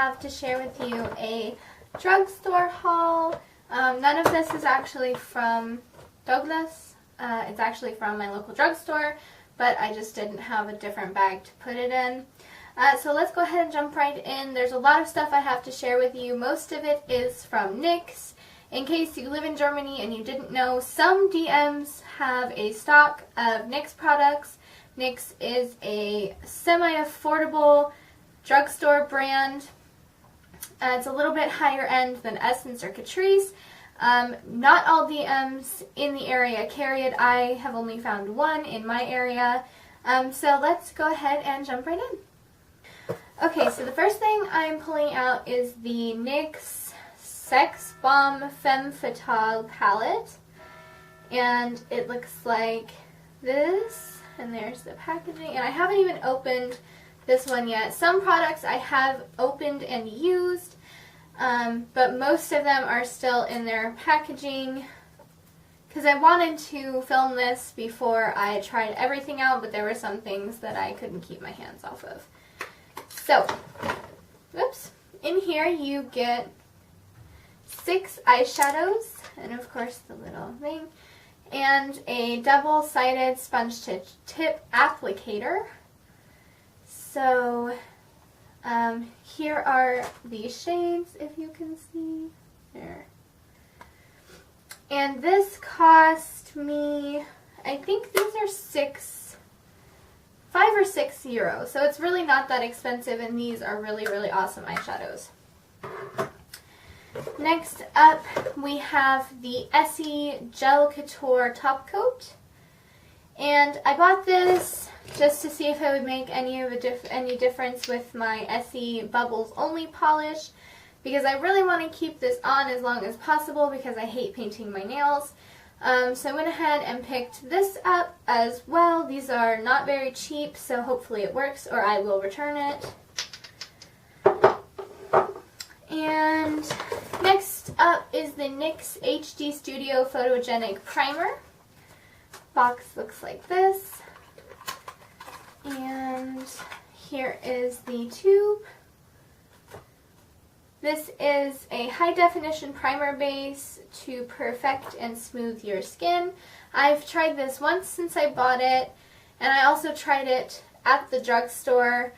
have to share with you a drugstore haul. None of this is actually from Douglas. It's actually from my local drugstore, but I just didn't have a different bag to put it in. So let's go ahead and jump right in. There's a lot of stuff I have to share with you. Most of it is from NYX. In case you live in Germany and you didn't know, some DMs have a stock of NYX products. NYX is a semi-affordable drugstore brand. It's a little bit higher end than Essence or Catrice. Not all DMs in the area carry it. I have only found one in my area. So let's go ahead and jump right in. Okay, so the first thing I'm pulling out is the NYX Sex Bomb Femme Fatale palette. And it looks like this. And there's the packaging. And I haven't even opened this one yet. Some products I have opened and used. But most of them are still in their packaging. Because I wanted to film this before I tried everything out. But there were some things that I couldn't keep my hands off of. So, whoops, in here you get 6 eyeshadows, and of course the little thing, and a double-sided sponge tip applicator. So, here are the shades, if you can see, there. And this cost me, I think these are 5 or 6 euros. So it's really not that expensive, and these are really, really awesome eyeshadows. Next up, we have the Essie Gel Couture Top Coat. And I bought this just to see if it would make any difference with my Essie Bubbles Only polish, because I really want to keep this on as long as possible because I hate painting my nails. So I went ahead and picked this up as well. These are not very cheap, so hopefully it works, or I will return it. And next up is the NYX HD Studio Photogenic Primer. Box looks like this. And here is the tube. This is a high-definition primer base to perfect and smooth your skin. I've tried this once since I bought it, and I also tried it at the drugstore.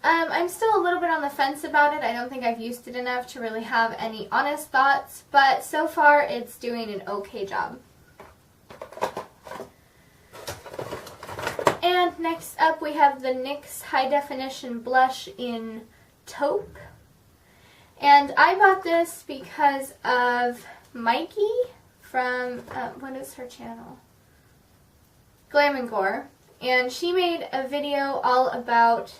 I'm still a little bit on the fence about it. I don't think I've used it enough to really have any honest thoughts, but so far it's doing an okay job. And next up we have the NYX High Definition Blush in Taupe. And I bought this because of Mikey from, what is her channel? Glam & Gore. And she made a video all about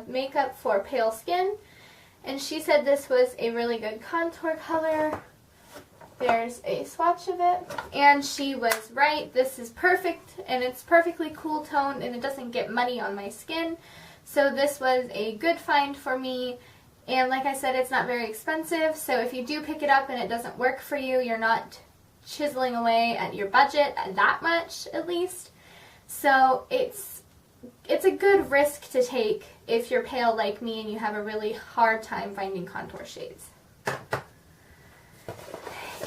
makeup for pale skin. And she said this was a really good contour color. There's a swatch of it. And she was right. This is perfect, and it's perfectly cool toned, and it doesn't get muddy on my skin. So this was a good find for me. And like I said, it's not very expensive, so if you do pick it up and it doesn't work for you, you're not chiseling away at your budget that much, at least. So it's a good risk to take if you're pale like me and you have a really hard time finding contour shades.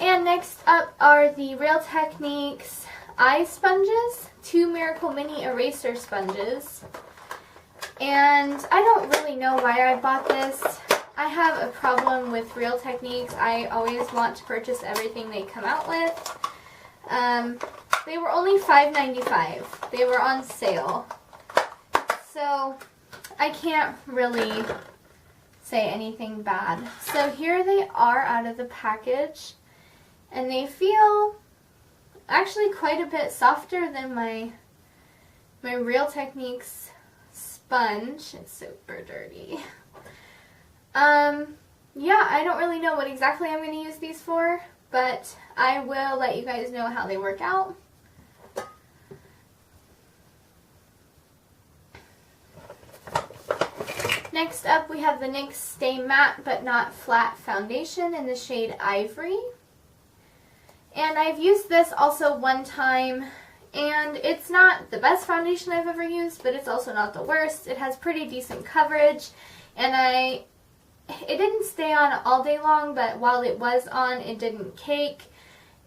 And next up are the Real Techniques eye sponges, 2 Miracle Mini Eraser sponges. And I don't really know why I bought this. I have a problem with Real Techniques. I always want to purchase everything they come out with. They were only $5.95. They were on sale. So I can't really say anything bad. So here they are out of the package. And they feel actually quite a bit softer than my Real Techniques sponge. It's super dirty. Yeah, I don't really know what exactly I'm going to use these for, but I will let you guys know how they work out. Next up, we have the NYX Stay Matte But Not Flat Foundation in the shade Ivory. And I've used this also one time, and it's not the best foundation I've ever used, but it's also not the worst. It has pretty decent coverage, and I it didn't stay on all day long, but while it was on, it didn't cake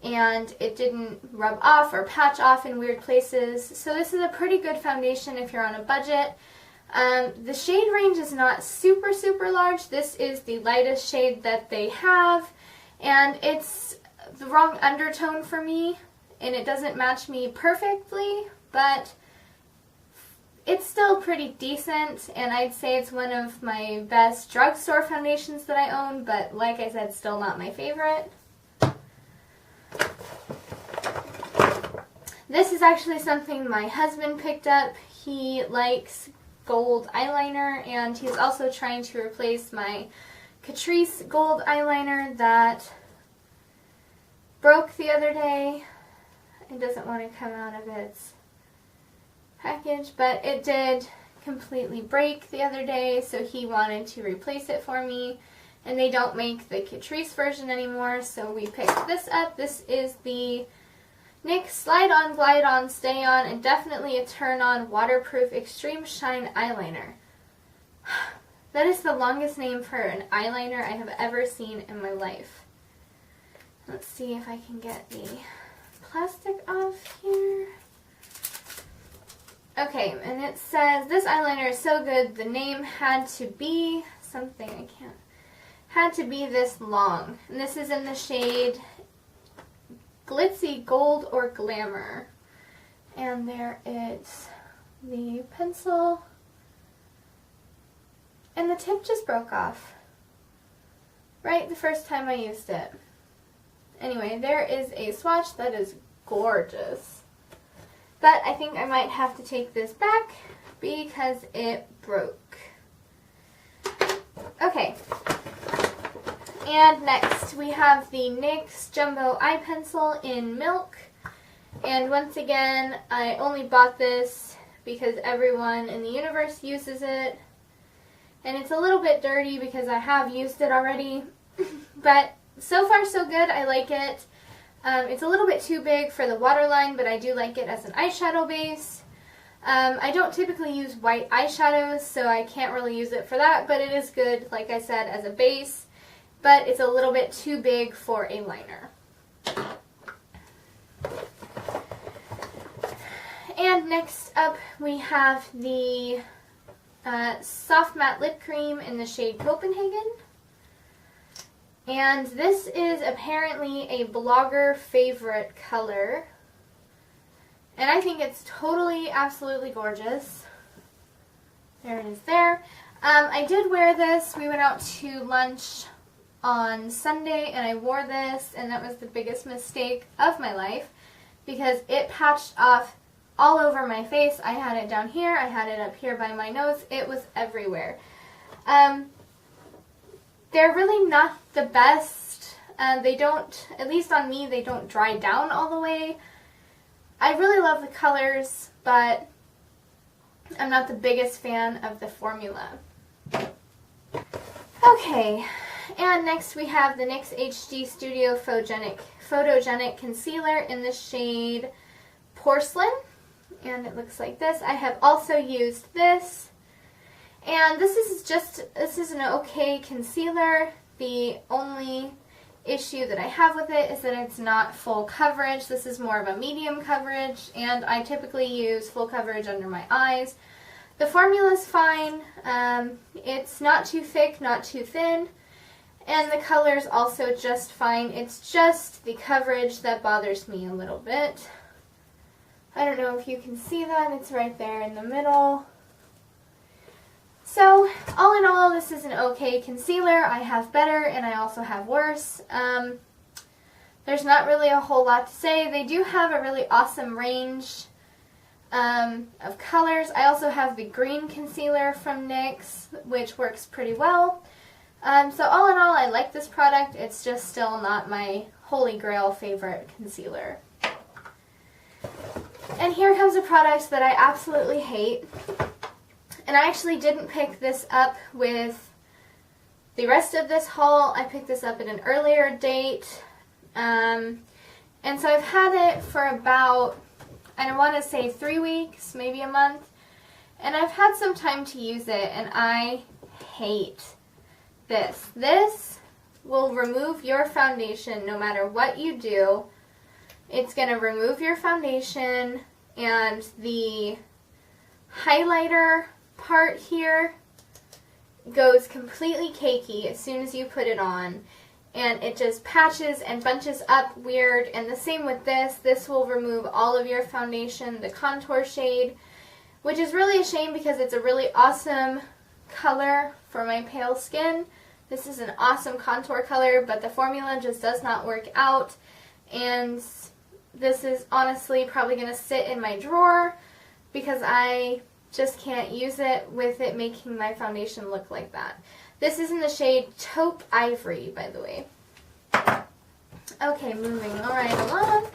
and it didn't rub off or patch off in weird places. So this is a pretty good foundation if you're on a budget. The shade range is not super, super large. This is the lightest shade that they have, and it's the wrong undertone for me, and it doesn't match me perfectly, but it's still pretty decent, and I'd say it's one of my best drugstore foundations that I own, but like I said, still not my favorite. This is actually something my husband picked up. He likes gold eyeliner, and he's also trying to replace my Catrice gold eyeliner that broke the other day. It doesn't want to come out of its package, but it did completely break the other day, so he wanted to replace it for me, and they don't make the Catrice version anymore, so we picked this up. This is the NYX Slide On, Glide On, Stay On, and definitely a turn on waterproof extreme shine eyeliner. That is the longest name for an eyeliner I have ever seen in my life. Let's see if I can get the plastic off here. Okay, and it says, this eyeliner is so good, the name had to be something, had to be this long. And this is in the shade Glitzy Gold or Glamour. And there is the pencil. And the tip just broke off. Right the first time I used it. Anyway, there is a swatch that is gorgeous. But I think I might have to take this back because it broke. Okay. And next we have the NYX Jumbo Eye Pencil in Milk. And once again, I only bought this because everyone in the universe uses it. And it's a little bit dirty because I have used it already. But so far so good, I like it. It's a little bit too big for the waterline, but I do like it as an eyeshadow base. I don't typically use white eyeshadows, so I can't really use it for that, but it is good, like I said, as a base. But it's a little bit too big for a liner. And next up we have the Soft Matte Lip Cream in the shade Copenhagen. And this is apparently a blogger favorite color. And I think it's totally, absolutely gorgeous. There it is there. I did wear this. We went out to lunch on Sunday and I wore this, and that was the biggest mistake of my life because it patched off all over my face. I had it down here. I had it up here by my nose. It was everywhere. They're really not the best. They don't, at least on me, they don't dry down all the way. I really love the colors, but I'm not the biggest fan of the formula. Okay, and next we have the NYX HD Studio Photogenic Concealer in the shade Porcelain. And it looks like this. I have also used this. And this is an okay concealer. The only issue that I have with it is that it's not full coverage. This is more of a medium coverage, and I typically use full coverage under my eyes. The formula's fine. It's not too thick, not too thin, and the color's also just fine. It's just the coverage that bothers me a little bit. I don't know if you can see that. It's right there in the middle. So, all in all, this is an okay concealer. I have better, and I also have worse. There's not really a whole lot to say. They do have a really awesome range of colors. I also have the green concealer from NYX, which works pretty well. So all in all, I like this product. It's just still not my holy grail favorite concealer. And here comes a product that I absolutely hate. And I actually didn't pick this up with the rest of this haul. I picked this up at an earlier date. And so I've had it for about, I want to say 3 weeks, maybe a month. And I've had some time to use it, and I hate this. This will remove your foundation no matter what you do. It's going to remove your foundation, and the highlighter part here goes completely cakey as soon as you put it on, and it just patches and bunches up weird. And the same with this. This will remove all of your foundation, the contour shade, which is really a shame because it's a really awesome color for my pale skin. This is an awesome contour color, but the formula just does not work out, and this is honestly probably going to sit in my drawer because I just can't use it with it making my foundation look like that. This is in the shade Taupe Ivory, by the way. Okay, moving right along.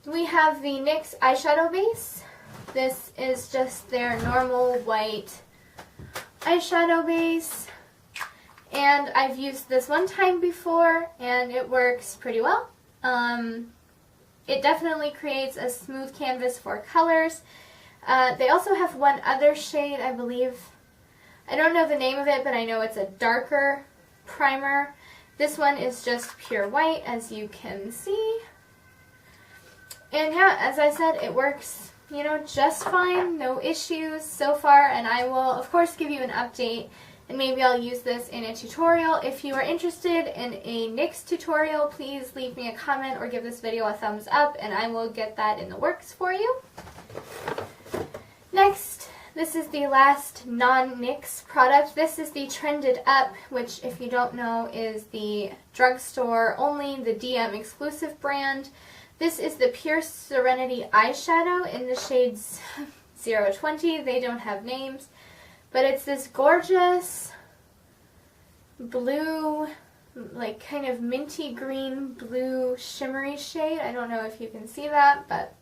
We have the NYX eyeshadow base. This is just their normal white eyeshadow base. And I've used this one time before, and it works pretty well. It definitely creates a smooth canvas for colors. They also have one other shade, I believe. I don't know the name of it, but I know it's a darker primer. This one is just pure white, as you can see. And yeah, as I said, it works, you know, just fine. No issues so far, and I will, of course, give you an update. And maybe I'll use this in a tutorial. If you are interested in a NYX tutorial, please leave me a comment or give this video a thumbs up, and I will get that in the works for you. Next, this is the last non-NYX product. This is the Trended Up, which, if you don't know, is the Drugstore only, the DM exclusive brand. This is the Pure Serenity eyeshadow in the shades 020. They don't have names. But it's this gorgeous blue, like kind of minty green blue shimmery shade. I don't know if you can see that, but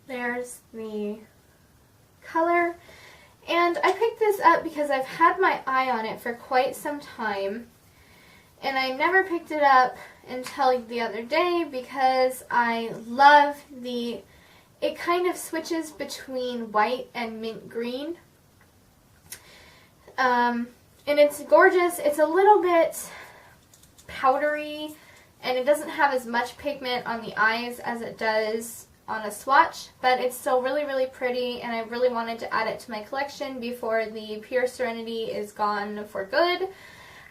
there's the color. And I picked this up because I've had my eye on it for quite some time. And I never picked it up until the other day because I love it kind of switches between white and mint green. And it's gorgeous. It's a little bit powdery, and it doesn't have as much pigment on the eyes as it does on a swatch, but it's still really, really pretty, and I really wanted to add it to my collection before the Pure Serenity is gone for good.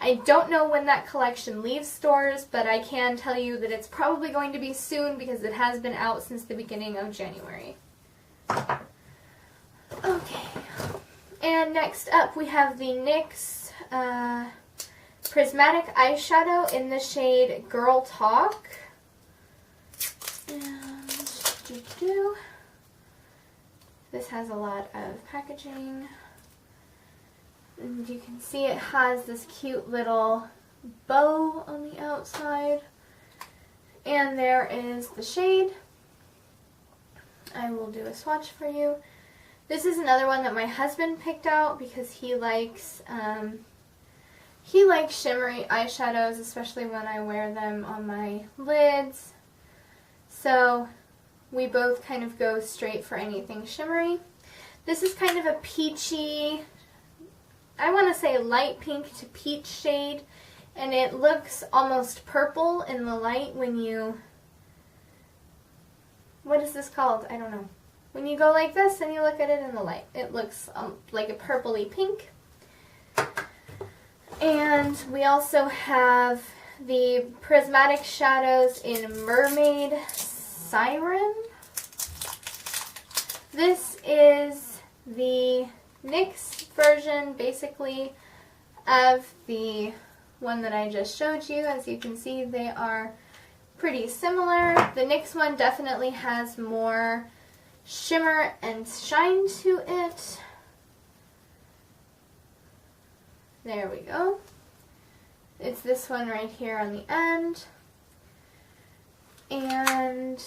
I don't know when that collection leaves stores, but I can tell you that it's probably going to be soon because it has been out since the beginning of January. Okay. And next up, we have the NYX Prismatic Eyeshadow in the shade Girl Talk. And this has a lot of packaging. And you can see it has this cute little bow on the outside. And there is the shade. I will do a swatch for you. This is another one that my husband picked out because he likes shimmery eyeshadows, especially when I wear them on my lids. So we both kind of go straight for anything shimmery. This is kind of a peachy, I want to say light pink to peach shade, and it looks almost purple in the light when you, what is this called? I don't know. When you go like this and you look at it in the light, it looks like a purpley pink. And we also have the Prismatic Shadows in Mermaid Siren. This is the NYX version, basically, of the one that I just showed you. As you can see, they are pretty similar. The NYX one definitely has more shimmer and shine to it. There we go. It's this one right here on the end. And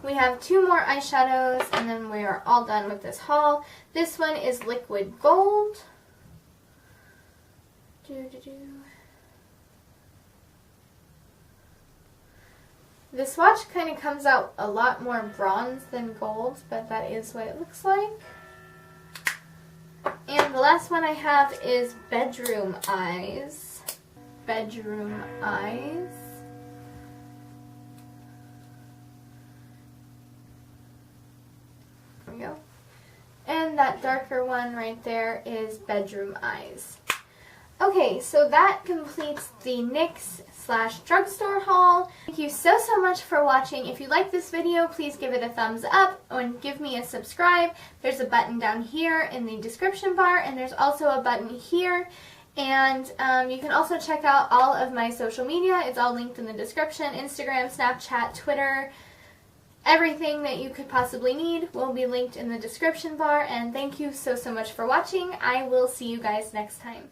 we have two more eyeshadows, and then we are all done with this haul. This one is Liquid Gold. The swatch kind of comes out a lot more bronze than gold, but that is what it looks like. And the last one I have is Bedroom Eyes. Bedroom Eyes. There we go. And that darker one right there is Bedroom Eyes. Okay, so that completes the NYX / drugstore haul. Thank you so much for watching. If you like this video, please give it a thumbs up and give me a subscribe. There's a button down here in the description bar, and there's also a button here. And you can also check out all of my social media. It's all linked in the description. Instagram, Snapchat, Twitter, everything that you could possibly need will be linked in the description bar. And thank you so much for watching. I will see you guys next time.